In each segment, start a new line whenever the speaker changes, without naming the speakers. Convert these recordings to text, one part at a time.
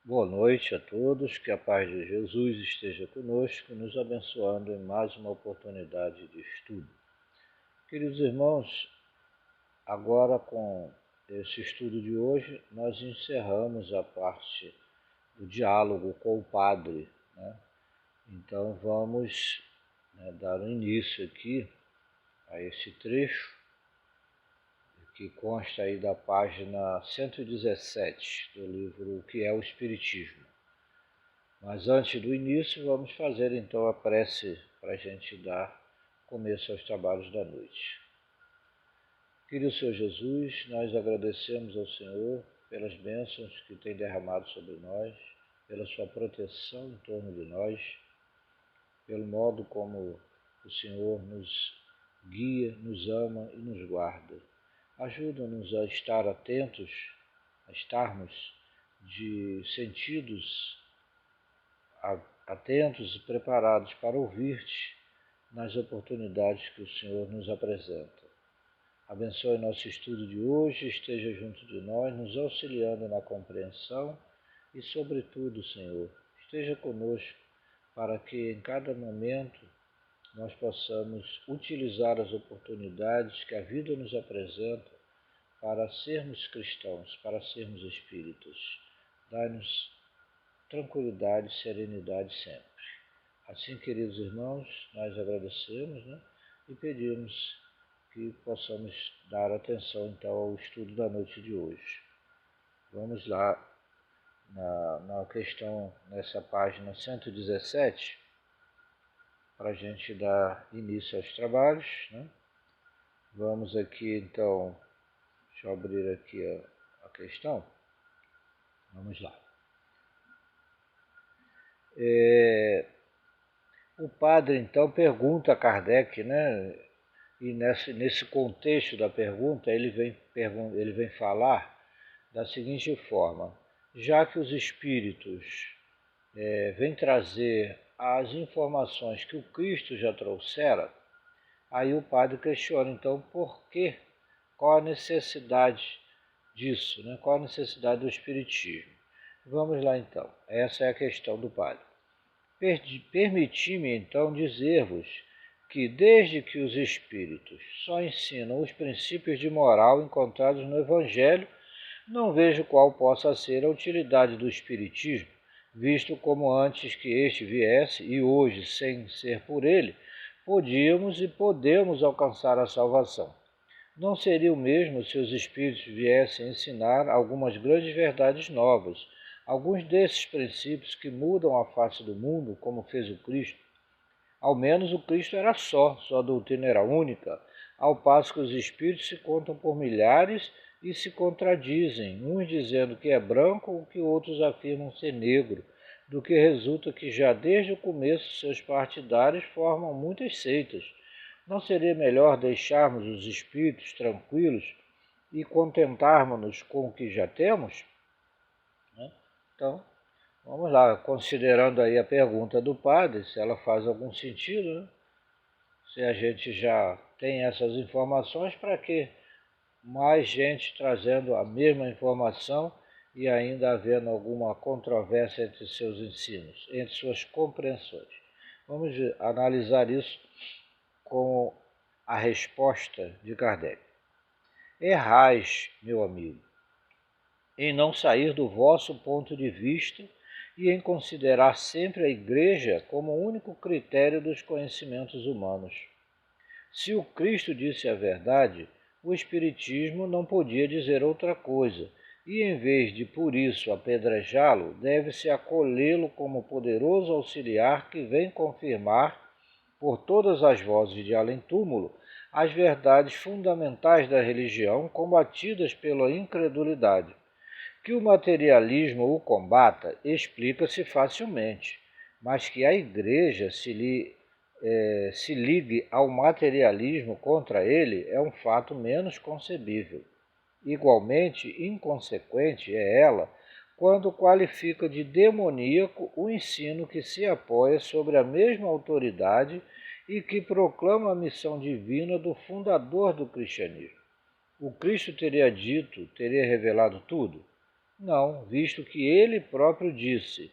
Boa noite a todos, que a paz de Jesus esteja conosco, nos abençoando em mais uma oportunidade de estudo. Queridos irmãos, agora com esse estudo de hoje, nós encerramos a parte do diálogo com o Padre, né? Então vamos dar um início aqui a esse trecho, que consta aí da página 117 do livro O que é o Espiritismo. Mas antes do início, vamos fazer então a prece para a gente dar começo aos trabalhos da noite. Querido Senhor Jesus, nós agradecemos ao Senhor pelas bênçãos que tem derramado sobre nós, pela sua proteção em torno de nós, pelo modo como o Senhor nos guia, nos ama e nos guarda. Ajuda-nos a estar atentos, a estarmos de sentidos atentos e preparados para ouvir-te nas oportunidades que o Senhor nos apresenta. Abençoe nosso estudo de hoje, esteja junto de nós, nos auxiliando na compreensão e, sobretudo, Senhor, esteja conosco para que em cada momento nós possamos utilizar as oportunidades que a vida nos apresenta para sermos cristãos, para sermos espíritas. Dai-nos tranquilidade e serenidade sempre. Assim, queridos irmãos, nós agradecemos, e pedimos que possamos dar atenção então ao estudo da noite de hoje. Vamos lá na questão, nessa página 117, para a gente dar início aos trabalhos. Vamos aqui então, deixa eu abrir aqui a questão. Vamos lá. O padre então pergunta a Kardec, e nesse contexto da pergunta ele vem falar da seguinte forma: já que os espíritos vêm trazer as informações que o Cristo já trouxera, aí o padre questiona então por quê, qual a necessidade disso, qual a necessidade do espiritismo. Vamos lá então, essa é a questão do padre. Permiti-me então dizer-vos que, desde que os espíritos só ensinam os princípios de moral encontrados no Evangelho, não vejo qual possa ser a utilidade do espiritismo, visto como antes que este viesse, e hoje, sem ser por ele, podíamos e podemos alcançar a salvação. Não seria o mesmo se os espíritos viessem ensinar algumas grandes verdades novas, alguns desses princípios que mudam a face do mundo, como fez o Cristo. Ao menos o Cristo era sua doutrina era única, ao passo que os espíritos se contam por milhares e se contradizem, uns dizendo que é branco, o que outros afirmam ser negro, do que resulta que já desde o começo seus partidários formam muitas seitas. Não seria melhor deixarmos os espíritos tranquilos e contentarmos-nos com o que já temos? Então, vamos lá, considerando aí a pergunta do padre, se ela faz algum sentido, se a gente já tem essas informações, para que mais gente trazendo a mesma informação e ainda havendo alguma controvérsia entre seus ensinos, entre suas compreensões? Vamos analisar isso com a resposta de Kardec. Errais, meu amigo, em não sair do vosso ponto de vista e em considerar sempre a Igreja como o único critério dos conhecimentos humanos. Se o Cristo disse a verdade, o Espiritismo não podia dizer outra coisa, e em vez de por isso apedrejá-lo, deve-se acolhê-lo como poderoso auxiliar que vem confirmar, por todas as vozes de além-túmulo, as verdades fundamentais da religião combatidas pela incredulidade. Que o materialismo o combata explica-se facilmente, mas que a Igreja se ligue ao materialismo contra ele é um fato menos concebível. Igualmente inconsequente é ela quando qualifica de demoníaco o ensino que se apoia sobre a mesma autoridade e que proclama a missão divina do fundador do cristianismo. O Cristo teria dito, teria revelado tudo? Não, visto que ele próprio disse: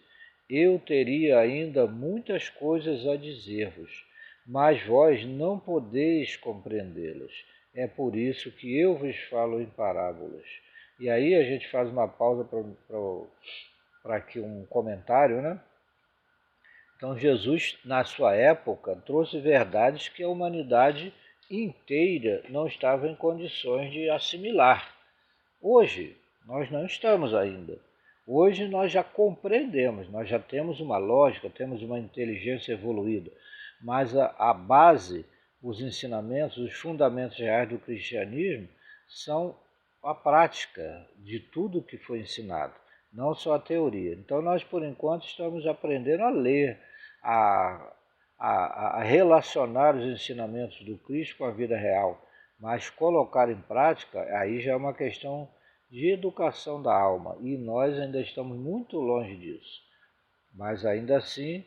eu teria ainda muitas coisas a dizer-vos, mas vós não podeis compreendê-las. É por isso que eu vos falo em parábolas. E aí a gente faz uma pausa para aqui um comentário, né? Então Jesus, na sua época, trouxe verdades que a humanidade inteira não estava em condições de assimilar. Hoje, nós não estamos ainda. Hoje nós já compreendemos, nós já temos uma lógica, temos uma inteligência evoluída, mas a base, os ensinamentos, os fundamentos reais do cristianismo são a prática de tudo que foi ensinado, não só a teoria. Então nós, por enquanto, estamos aprendendo a ler, a, a relacionar os ensinamentos do Cristo com a vida real, mas colocar em prática, aí já é uma questão de educação da alma, e nós ainda estamos muito longe disso. Mas ainda assim,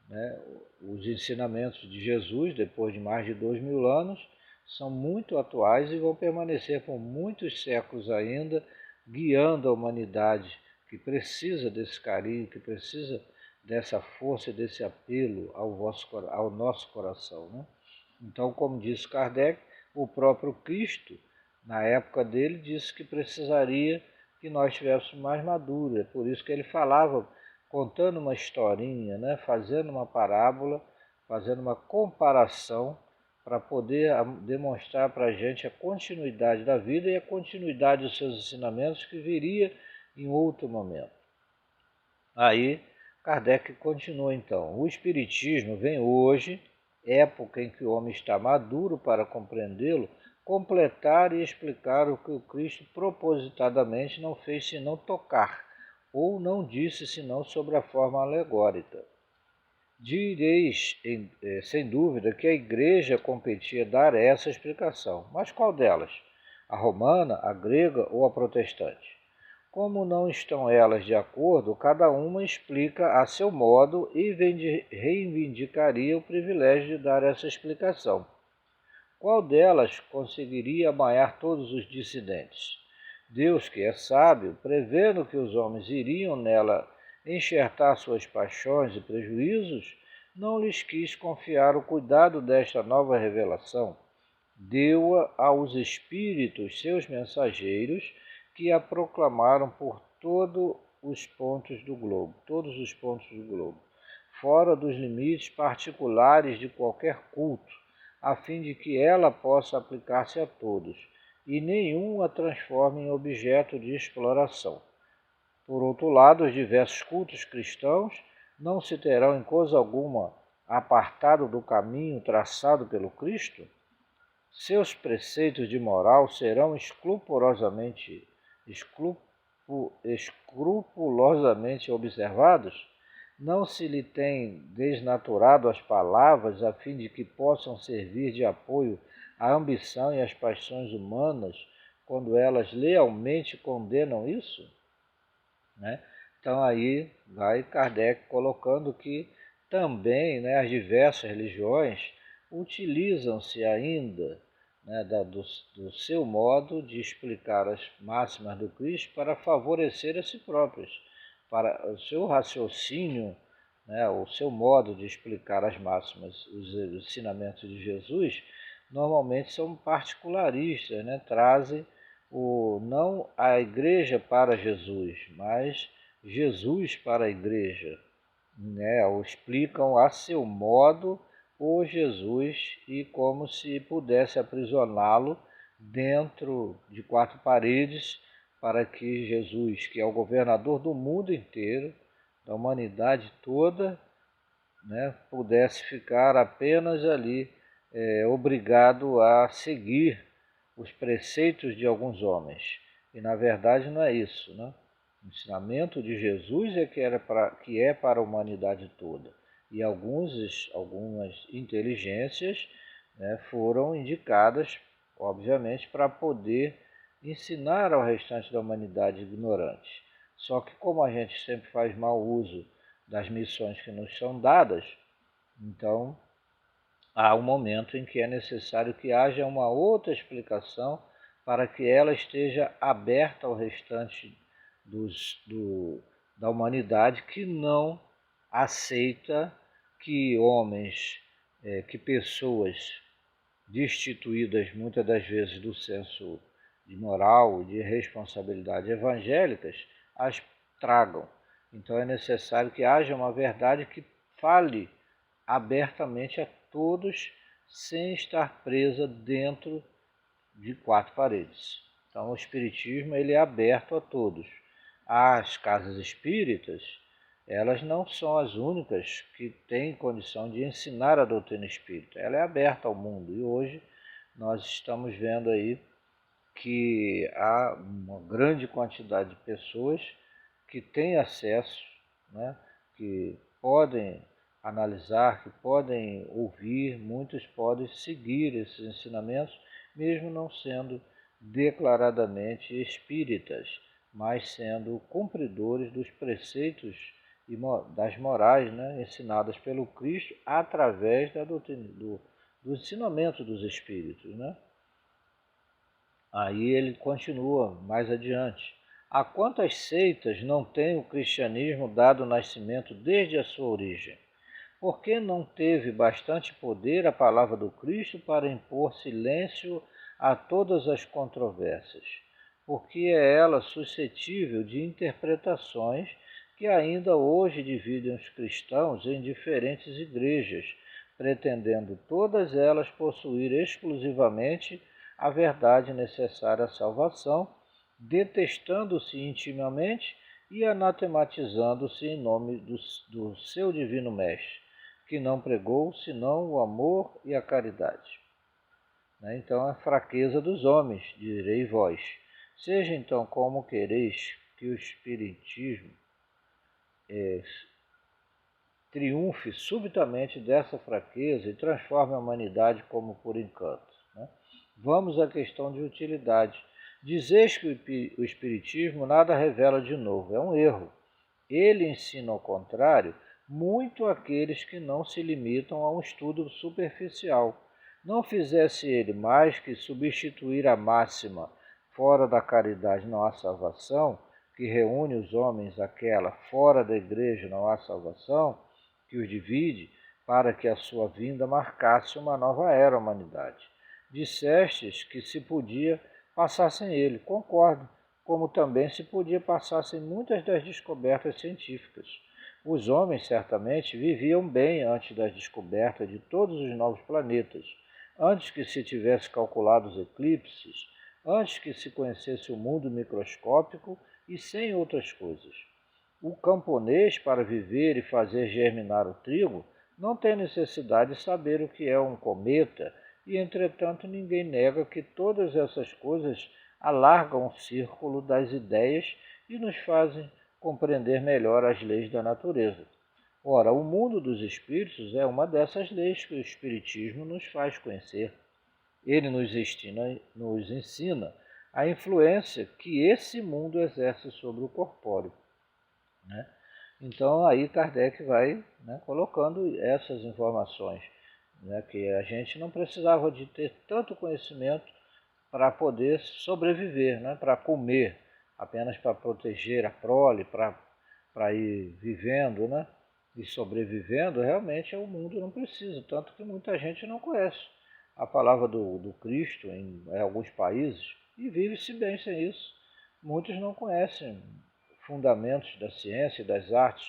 né, os ensinamentos de Jesus, depois de mais de 2000 anos, são muito atuais e vão permanecer por muitos séculos ainda, guiando a humanidade que precisa desse carinho, que precisa dessa força, desse apelo ao nosso coração. Né? Então, como disse Kardec, o próprio Cristo, na época dele, disse que precisaria que nós estivéssemos mais maduros. É por isso que ele falava, contando uma historinha, né? Fazendo uma parábola, fazendo uma comparação para poder demonstrar para a gente a continuidade da vida e a continuidade dos seus ensinamentos que viria em outro momento. Aí Kardec continua então. O Espiritismo vem hoje, época em que o homem está maduro para compreendê-lo, completar e explicar o que o Cristo propositadamente não fez senão tocar, ou não disse senão sobre a forma alegórica. Direis, sem dúvida, que a Igreja competia dar essa explicação. Mas qual delas? A romana, a grega ou a protestante? Como não estão elas de acordo, cada uma explica a seu modo e reivindicaria o privilégio de dar essa explicação. Qual delas conseguiria amanhar todos os dissidentes? Deus, que é sábio, prevendo que os homens iriam nela enxertar suas paixões e prejuízos, não lhes quis confiar o cuidado desta nova revelação. Deu-a aos espíritos, seus mensageiros, que a proclamaram por todos os pontos do globo, fora dos limites particulares de qualquer culto, a fim de que ela possa aplicar-se a todos, e nenhum a transforme em objeto de exploração. Por outro lado, os diversos cultos cristãos não se terão em coisa alguma apartado do caminho traçado pelo Cristo? Seus preceitos de moral serão escrupulosamente observados? Não se lhe tem desnaturado as palavras a fim de que possam servir de apoio à ambição e às paixões humanas quando elas lealmente condenam isso? Né? Então aí vai Kardec colocando que também, né, as diversas religiões utilizam-se ainda, né, do seu modo de explicar as máximas do Cristo para favorecer a si próprios, para o seu raciocínio, né, o seu modo de explicar as máximas, os ensinamentos de Jesus, normalmente são particularistas, né, trazem não a igreja para Jesus, mas Jesus para a igreja, né, ou explicam a seu modo o Jesus e como se pudesse aprisioná-lo dentro de quatro paredes para que Jesus, que é o governador do mundo inteiro, da humanidade toda, né, pudesse ficar apenas ali obrigado a seguir os preceitos de alguns homens. E na verdade não é isso, né? O ensinamento de Jesus é que é para a humanidade toda. E algumas inteligências, né, foram indicadas, obviamente, para poder ensinar ao restante da humanidade ignorante. Só que como a gente sempre faz mau uso das missões que nos são dadas, então há um momento em que é necessário que haja uma outra explicação para que ela esteja aberta ao restante da humanidade que não aceita que homens, que pessoas destituídas muitas das vezes do senso de moral e de responsabilidade evangélicas, as tragam. Então é necessário que haja uma verdade que fale abertamente a todos, sem estar presa dentro de quatro paredes. Então o espiritismo ele é aberto a todos. As casas espíritas, elas não são as únicas que têm condição de ensinar a doutrina espírita. Ela é aberta ao mundo e hoje nós estamos vendo aí que há uma grande quantidade de pessoas que têm acesso, né, que podem analisar, que podem ouvir, muitos podem seguir esses ensinamentos, mesmo não sendo declaradamente espíritas, mas sendo cumpridores dos preceitos e das morais, né, ensinadas pelo Cristo através da doutrina, do ensinamento dos espíritos, né? Aí ele continua mais adiante. A quantas seitas não tem o cristianismo dado nascimento desde a sua origem? Por que não teve bastante poder a palavra do Cristo para impor silêncio a todas as controvérsias? Porque é ela suscetível de interpretações que ainda hoje dividem os cristãos em diferentes igrejas, pretendendo todas elas possuir exclusivamente a verdade necessária à salvação, detestando-se intimamente e anatematizando-se em nome do seu divino mestre, que não pregou senão o amor e a caridade. Então a fraqueza dos homens, direi vós. Seja então como quereis que o espiritismo triunfe subitamente dessa fraqueza e transforme a humanidade como por encanto. Vamos à questão de utilidade. Dizeis que o Espiritismo nada revela de novo. É um erro. Ele ensina, ao contrário, muito àqueles que não se limitam a um estudo superficial. Não fizesse ele mais que substituir a máxima fora da caridade não há salvação, que reúne os homens àquela fora da igreja não há salvação, que os divide, para que a sua vinda marcasse uma nova era à humanidade. Dissestes que se podia passar sem ele, concordo, como também se podia passar sem muitas das descobertas científicas. Os homens certamente viviam bem antes das descobertas de todos os novos planetas, antes que se tivesse calculado os eclipses, antes que se conhecesse o mundo microscópico e sem outras coisas. O camponês, para viver e fazer germinar o trigo, não tem necessidade de saber o que é um cometa, e entretanto ninguém nega que todas essas coisas alargam o círculo das ideias e nos fazem compreender melhor as leis da natureza. Ora, o mundo dos espíritos é uma dessas leis que o Espiritismo nos faz conhecer. Ele nos ensina a influência que esse mundo exerce sobre o corpóreo. Né? Então aí Kardec vai, né, colocando essas informações, né, que a gente não precisava de ter tanto conhecimento para poder sobreviver, né, para comer, apenas para proteger a prole, para ir vivendo, né, e sobrevivendo. Realmente o mundo não precisa, tanto que muita gente não conhece a palavra do Cristo em alguns países e vive-se bem sem isso. Muitos não conhecem fundamentos da ciência e das artes,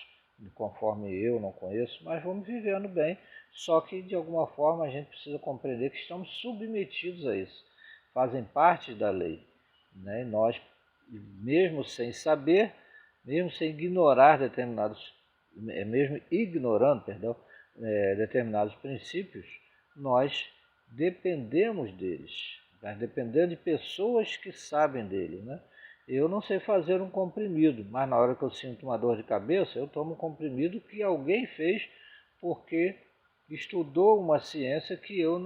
conforme eu não conheço, mas vamos vivendo bem, só que de alguma forma a gente precisa compreender que estamos submetidos a isso, fazem parte da lei, né? E nós, mesmo sem saber, mesmo sem ignorar determinados, mesmo ignorando, perdão, determinados princípios, nós dependemos deles, mas dependendo de pessoas que sabem deles, né? Eu não sei fazer um comprimido, mas na hora que eu sinto uma dor de cabeça, eu tomo um comprimido que alguém fez porque estudou uma ciência que eu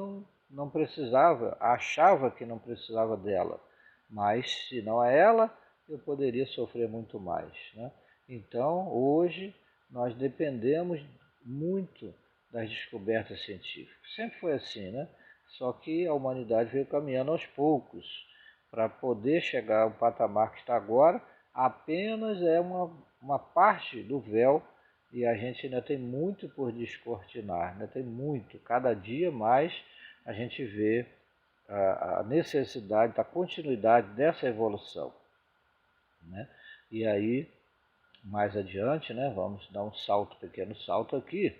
não precisava, achava que não precisava dela. Mas se não é ela, eu poderia sofrer muito mais, né? Então, hoje, nós dependemos muito das descobertas científicas. Sempre foi assim, né? Só que a humanidade veio caminhando aos poucos para poder chegar ao patamar que está agora, apenas é uma parte do véu e a gente ainda tem muito por descortinar, ainda tem muito. Cada dia mais a gente vê a necessidade da continuidade dessa evolução, né? E aí, mais adiante, né, vamos dar um salto, pequeno salto aqui,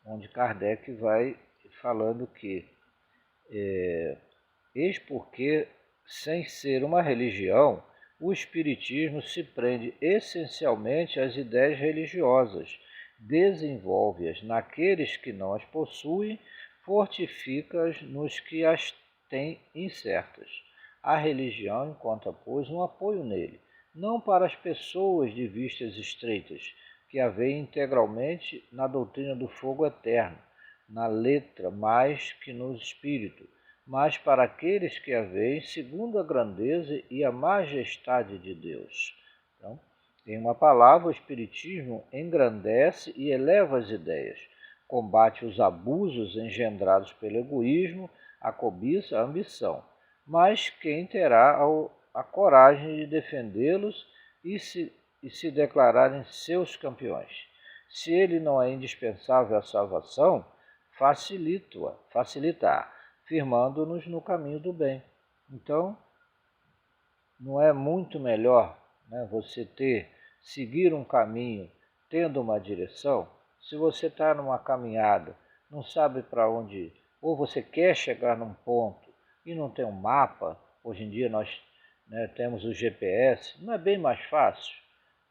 onde Kardec vai falando que eis porque, sem ser uma religião, o Espiritismo se prende essencialmente às ideias religiosas, desenvolve-as naqueles que não as possuem, fortifica-as nos que as têm incertas. A religião encontra, pois, um apoio nele, não para as pessoas de vistas estreitas, que a veem integralmente na doutrina do fogo eterno, na letra mais que no espírito, mas para aqueles que a veem segundo a grandeza e a majestade de Deus. Então, em uma palavra, o Espiritismo engrandece e eleva as ideias, combate os abusos engendrados pelo egoísmo, a cobiça, a ambição. Mas quem terá a coragem de defendê-los e se declararem seus campeões? Se ele não é indispensável à salvação, facilita-a, firmando-nos no caminho do bem. Então, não é muito melhor, né, você seguir um caminho tendo uma direção? Se você está numa caminhada, não sabe para onde ir, ou você quer chegar num ponto e não tem um mapa, hoje em dia nós, né, temos o GPS, não é bem mais fácil?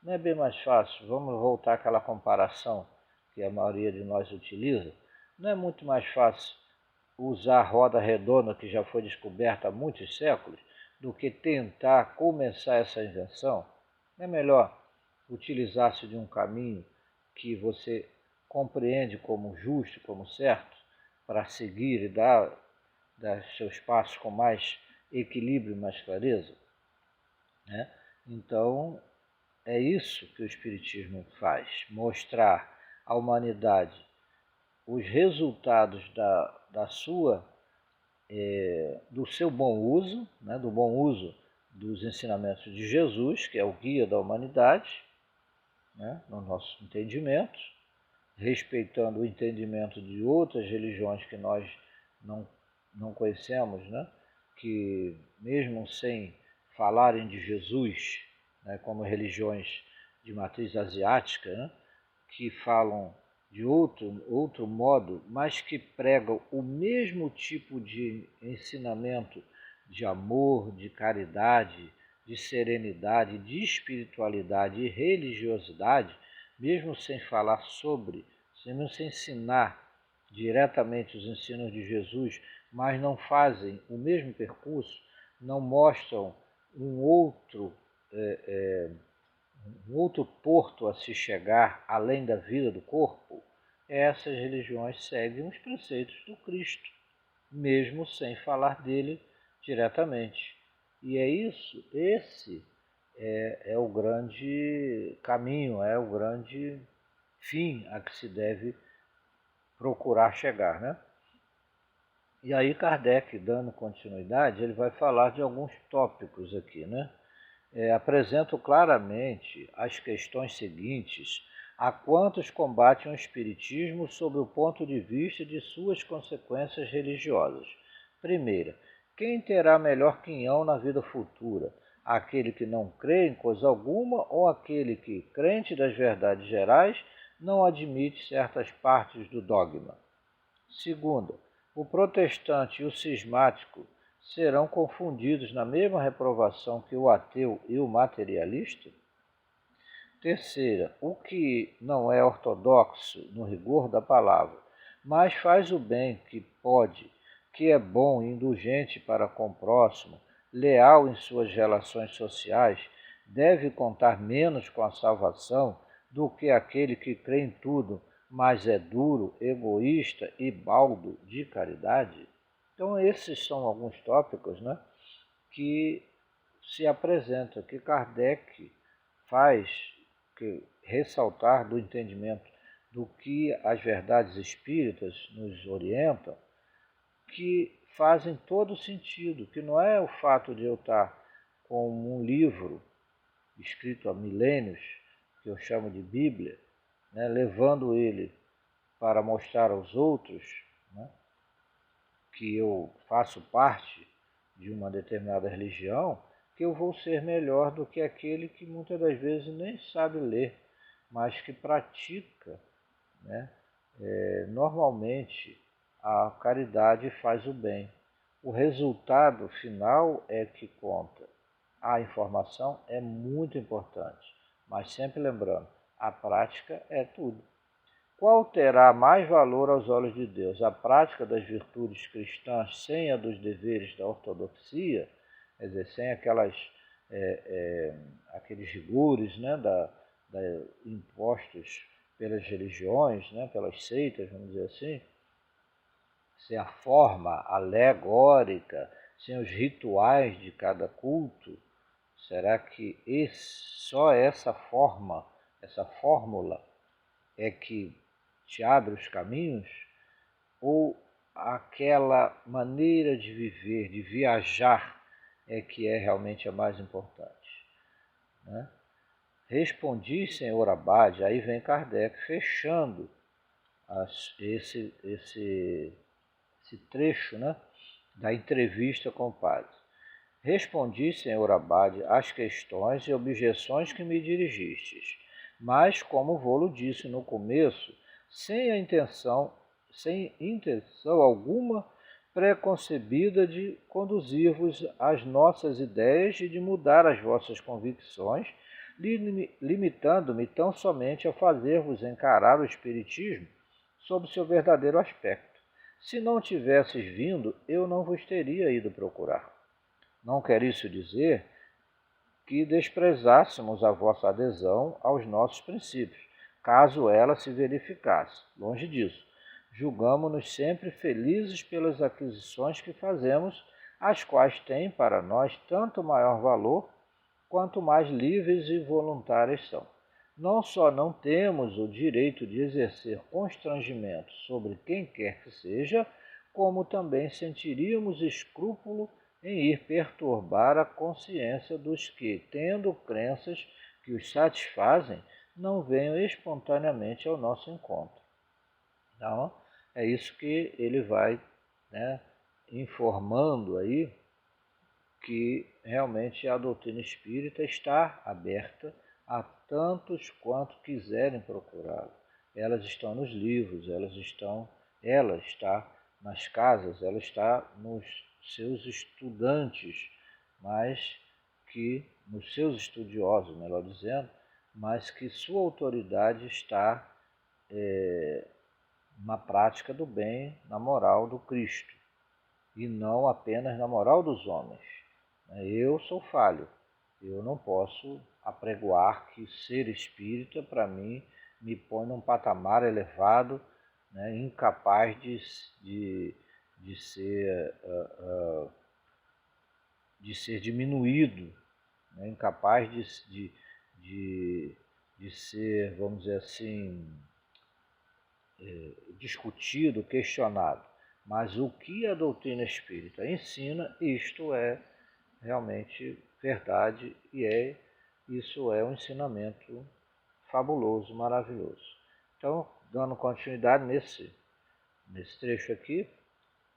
Não é bem mais fácil? Vamos voltar àquela comparação que a maioria de nós utiliza. Não é muito mais fácil usar a roda redonda que já foi descoberta há muitos séculos do que tentar começar essa invenção? Não é melhor utilizar-se de um caminho que você compreende como justo, como certo, para seguir e dar seus passos com mais equilíbrio e mais clareza, né? Então, é isso que o Espiritismo faz, mostrar à humanidade os resultados do seu bom uso, né, do bom uso dos ensinamentos de Jesus, que é o guia da humanidade, né, no nosso entendimento, respeitando o entendimento de outras religiões que nós não conhecemos, né, que mesmo sem falarem de Jesus, né, como religiões de matriz asiática, né, que falam de outro modo, mas que pregam o mesmo tipo de ensinamento de amor, de caridade, de serenidade, de espiritualidade e religiosidade, mesmo sem falar sobre, mesmo sem ensinar diretamente os ensinos de Jesus, mas não fazem o mesmo percurso, não mostram um outro porto a se chegar além da vida do corpo, essas religiões seguem os preceitos do Cristo, mesmo sem falar dele diretamente. E é isso, esse é o grande caminho, é o grande fim a que se deve procurar chegar, né? E aí Kardec, dando continuidade, ele vai falar de alguns tópicos aqui, né? Apresento claramente as questões seguintes a quantos combatem o Espiritismo sob o ponto de vista de suas consequências religiosas. Primeira, quem terá melhor quinhão na vida futura? Aquele que não crê em coisa alguma ou aquele que, crente das verdades gerais, não admite certas partes do dogma? Segunda, o protestante e o cismático serão confundidos na mesma reprovação que o ateu e o materialista? Terceira, o que não é ortodoxo no rigor da palavra, mas faz o bem que pode, que é bom e indulgente para com o próximo, leal em suas relações sociais, deve contar menos com a salvação do que aquele que crê em tudo, mas é duro, egoísta e baldo de caridade? Então esses são alguns tópicos, né, que se apresentam, que Kardec faz ressaltar do entendimento do que as verdades espíritas nos orientam, que fazem todo sentido, que não é o fato de eu estar com um livro escrito há milênios, que eu chamo de Bíblia, né, levando ele para mostrar aos outros, né, que eu faço parte de uma determinada religião, que eu vou ser melhor do que aquele que muitas das vezes nem sabe ler, mas que pratica, né? Normalmente a caridade faz o bem. O resultado final é que conta. A informação é muito importante, mas sempre lembrando, a prática é tudo. Qual terá mais valor aos olhos de Deus? A prática das virtudes cristãs sem a dos deveres da ortodoxia, quer dizer, sem aqueles rigores, né, impostos pelas religiões, né, pelas seitas, vamos dizer assim, sem a forma alegórica, sem os rituais de cada culto? Será que só essa forma, essa fórmula é que te abre os caminhos? Ou aquela maneira de viver, de viajar, é que é realmente a mais importante, né? Respondi, senhor Abade, aí vem Kardec fechando esse trecho, né, da entrevista com o padre. Respondi, senhor Abade, às questões e objeções que me dirigistes, mas, como vô-lo disse no começo, sem intenção alguma preconcebida de conduzir-vos às nossas ideias e de mudar as vossas convicções, limitando-me tão somente a fazer-vos encarar o Espiritismo sob seu verdadeiro aspecto. Se não tivesses vindo, eu não vos teria ido procurar. Não quer isso dizer que desprezássemos a vossa adesão aos nossos princípios, caso ela se verificasse. Longe disso. Julgamo-nos sempre felizes pelas aquisições que fazemos, as quais têm para nós tanto maior valor, quanto mais livres e voluntárias são. Não só não temos o direito de exercer constrangimento sobre quem quer que seja, como também sentiríamos escrúpulo em ir perturbar a consciência dos que, tendo crenças que os satisfazem, não venham espontaneamente ao nosso encontro. Então, é isso que ele vai, né, informando aí, que realmente a doutrina espírita está aberta a tantos quanto quiserem procurá-la. Elas estão nos livros, ela está nas casas, ela está nos seus estudantes, mas que, nos seus estudiosos, melhor dizendo, mas que sua autoridade está na prática do bem, na moral do Cristo, e não apenas na moral dos homens. Eu sou falho, eu não posso apregoar que ser espírita, para mim, me põe num patamar elevado, né, incapaz de ser diminuído, né, incapaz de ser, vamos dizer assim, discutido, questionado. Mas o que a doutrina espírita ensina, isto é realmente verdade, e isso é um ensinamento fabuloso, maravilhoso. Então, dando continuidade nesse trecho aqui,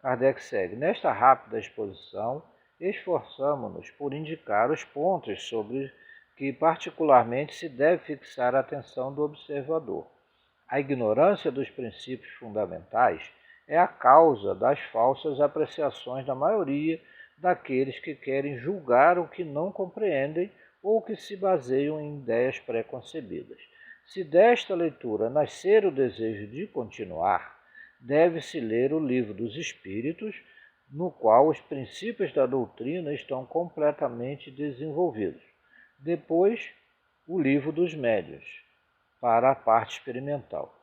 Kardec segue. Nesta rápida exposição, esforçamo-nos por indicar os pontos sobre que particularmente se deve fixar a atenção do observador. A ignorância dos princípios fundamentais é a causa das falsas apreciações da maioria daqueles que querem julgar o que não compreendem ou que se baseiam em ideias preconcebidas. Se desta leitura nascer o desejo de continuar, deve-se ler o Livro dos Espíritos, no qual os princípios da doutrina estão completamente desenvolvidos. Depois, o Livro dos Médiuns, para a parte experimental.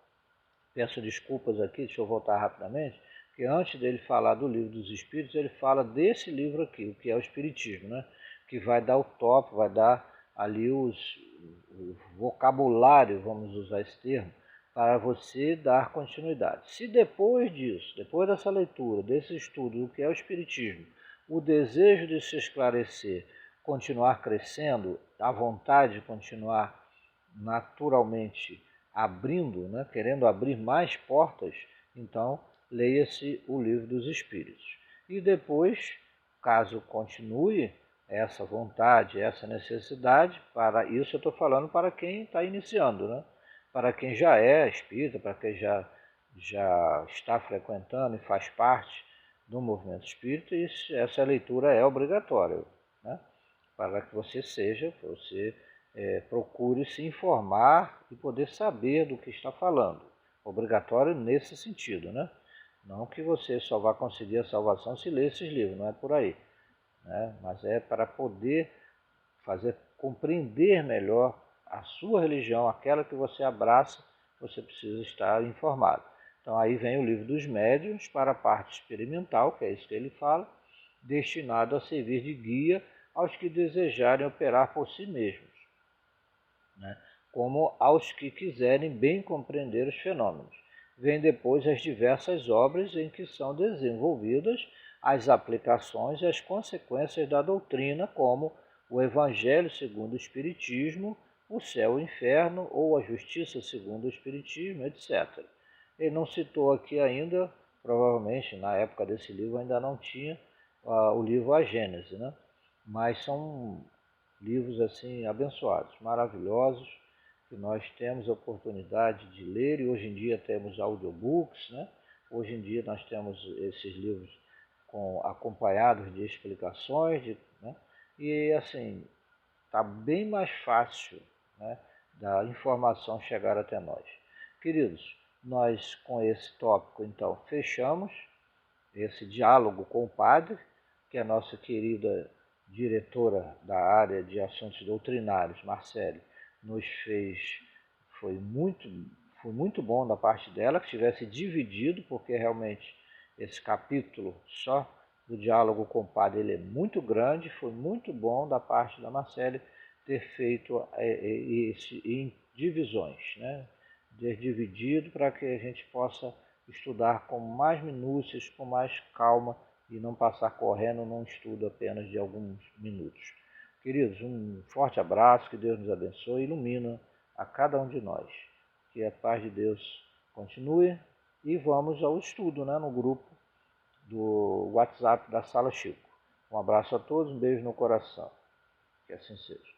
Peço desculpas aqui, deixa eu voltar rapidamente, que antes dele falar do Livro dos Espíritos, ele fala desse livro aqui, o que é o Espiritismo, né? Que vai dar o tópico, vai dar ali o vocabulário, vamos usar esse termo, para você dar continuidade. Se depois disso, depois dessa leitura, desse estudo do que é o Espiritismo, o desejo de se esclarecer continuar crescendo, a vontade de continuar naturalmente abrindo, né, querendo abrir mais portas, então leia-se o Livro dos Espíritos. E depois, caso continue essa vontade, essa necessidade, para isso eu estou falando para quem está iniciando, né? Para quem já é espírita, para quem já está frequentando e faz parte do movimento espírita, essa leitura é obrigatória, né? Para que você procure se informar e poder saber do que está falando. Obrigatório nesse sentido, né? Não que você só vá conseguir a salvação se ler esses livros, não é por aí, né? Mas é para poder fazer compreender melhor a sua religião, aquela que você abraça, você precisa estar informado. Então aí vem o Livro dos Médiuns para a parte experimental, que é isso que ele fala, destinado a servir de guia aos que desejarem operar por si mesmos, né? Como aos que quiserem bem compreender os fenômenos. Vêm depois as diversas obras em que são desenvolvidas as aplicações e as consequências da doutrina, como o Evangelho segundo o Espiritismo, o céu e o inferno, ou a justiça segundo o Espiritismo, etc. Ele não citou aqui ainda, provavelmente na época desse livro ainda não tinha o livro A Gênese, né? Mas são livros assim abençoados, maravilhosos, que nós temos a oportunidade de ler e hoje em dia temos audiobooks, né? Hoje em dia nós temos esses livros acompanhados de explicações, né? E assim, está bem mais fácil, né, da informação chegar até nós. Queridos, nós com esse tópico então fechamos esse diálogo com o padre, que é a nossa querida diretora da área de assuntos doutrinários, Marcele, nos fez, foi muito, foi muito bom da parte dela que tivesse dividido, porque realmente esse capítulo só do diálogo com o padre ele é muito grande, foi muito bom da parte da Marcele ter feito isso em divisões, né? Ter dividido para que a gente possa estudar com mais minúcias, com mais calma e não passar correndo num estudo apenas de alguns minutos. Queridos, um forte abraço, que Deus nos abençoe e ilumina a cada um de nós. Que a paz de Deus continue e vamos ao estudo, né, no grupo do WhatsApp da Sala Chico. Um abraço a todos, um beijo no coração. Que assim seja.